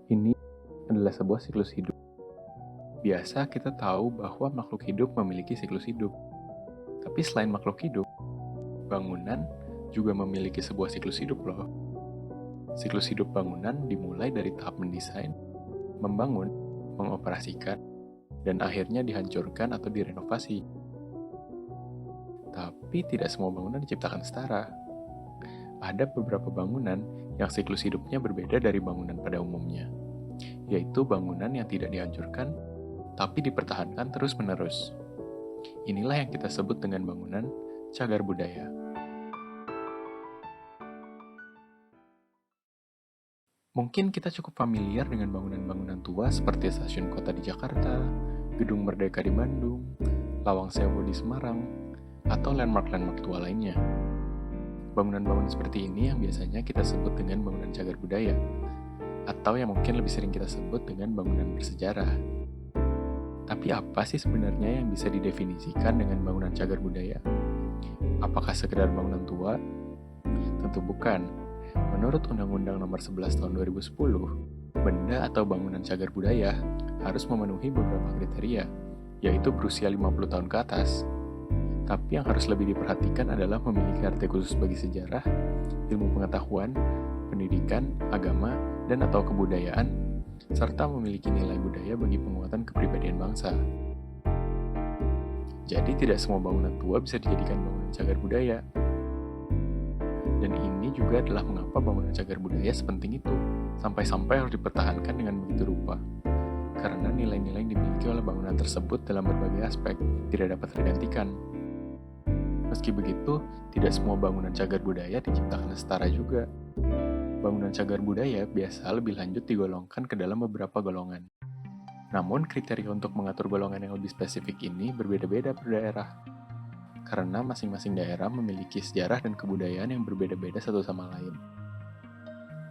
Ini adalah sebuah siklus hidup. Biasa kita tahu bahwa makhluk hidup memiliki siklus hidup. Tapi selain makhluk hidup, bangunan juga memiliki sebuah siklus hidup loh. Siklus hidup bangunan dimulai dari tahap mendesain, membangun, mengoperasikan, dan akhirnya dihancurkan atau direnovasi. Tapi tidak semua bangunan diciptakan setara. Ada beberapa bangunan yang siklus hidupnya berbeda dari bangunan pada umumnya, yaitu bangunan yang tidak dihancurkan, tapi dipertahankan terus-menerus. Inilah yang kita sebut dengan bangunan cagar budaya. Mungkin kita cukup familiar dengan bangunan-bangunan tua seperti stasiun kota di Jakarta, Gedung Merdeka di Bandung, Lawang Sewu di Semarang, atau landmark-landmark tua lainnya. Bangunan-bangunan seperti ini yang biasanya kita sebut dengan bangunan cagar budaya, atau yang mungkin lebih sering kita sebut dengan bangunan bersejarah. Tapi apa sih sebenarnya yang bisa didefinisikan dengan bangunan cagar budaya? Apakah sekedar bangunan tua? Tentu bukan. Menurut Undang-Undang Nomor 11 Tahun 2010, benda atau bangunan cagar budaya harus memenuhi beberapa kriteria, yaitu berusia 50 tahun ke atas. Tapi yang harus lebih diperhatikan adalah memiliki arti khusus bagi sejarah, ilmu pengetahuan, pendidikan, agama, dan atau kebudayaan, serta memiliki nilai budaya bagi penguatan kepribadian bangsa. Jadi tidak semua bangunan tua bisa dijadikan bangunan cagar budaya. Dan ini juga adalah mengapa bangunan cagar budaya sepenting itu, sampai-sampai harus dipertahankan dengan begitu rupa. Karena nilai-nilai yang dimiliki oleh bangunan tersebut dalam berbagai aspek tidak dapat tergantikan. Meski begitu, tidak semua bangunan cagar budaya diciptakan setara juga. Bangunan cagar budaya biasa lebih lanjut digolongkan ke dalam beberapa golongan. Namun, kriteria untuk mengatur golongan yang lebih spesifik ini berbeda-beda per daerah. Karena masing-masing daerah memiliki sejarah dan kebudayaan yang berbeda-beda satu sama lain.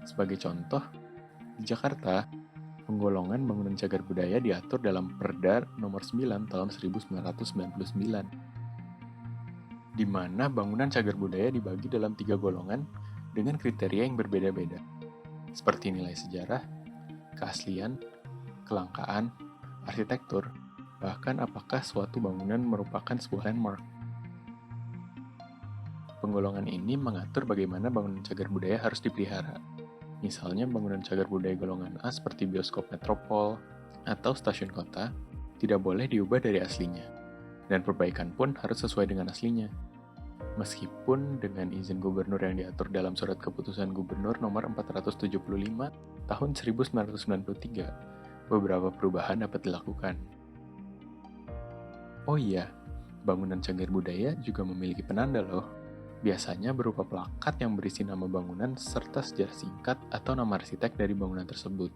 Sebagai contoh, di Jakarta, penggolongan bangunan cagar budaya diatur dalam Perda Nomor 9 Tahun 1999. Di mana bangunan cagar budaya dibagi dalam 3 golongan dengan kriteria yang berbeda-beda, seperti nilai sejarah, keaslian, kelangkaan, arsitektur, bahkan apakah suatu bangunan merupakan sebuah landmark. Penggolongan ini mengatur bagaimana bangunan cagar budaya harus dipelihara. Misalnya bangunan cagar budaya golongan A seperti bioskop metropol atau stasiun kota tidak boleh diubah dari aslinya. Dan perbaikan pun harus sesuai dengan aslinya. Meskipun dengan izin gubernur yang diatur dalam Surat Keputusan Gubernur Nomor 475 Tahun 1993, beberapa perubahan dapat dilakukan. Oh iya, bangunan cagar budaya juga memiliki penanda loh. Biasanya berupa plakat yang berisi nama bangunan serta sejarah singkat atau nama arsitek dari bangunan tersebut.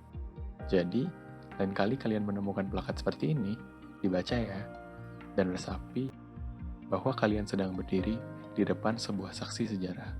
Jadi, lain kali kalian menemukan plakat seperti ini, dibaca ya. Dan resapi bahwa kalian sedang berdiri di depan sebuah saksi sejarah.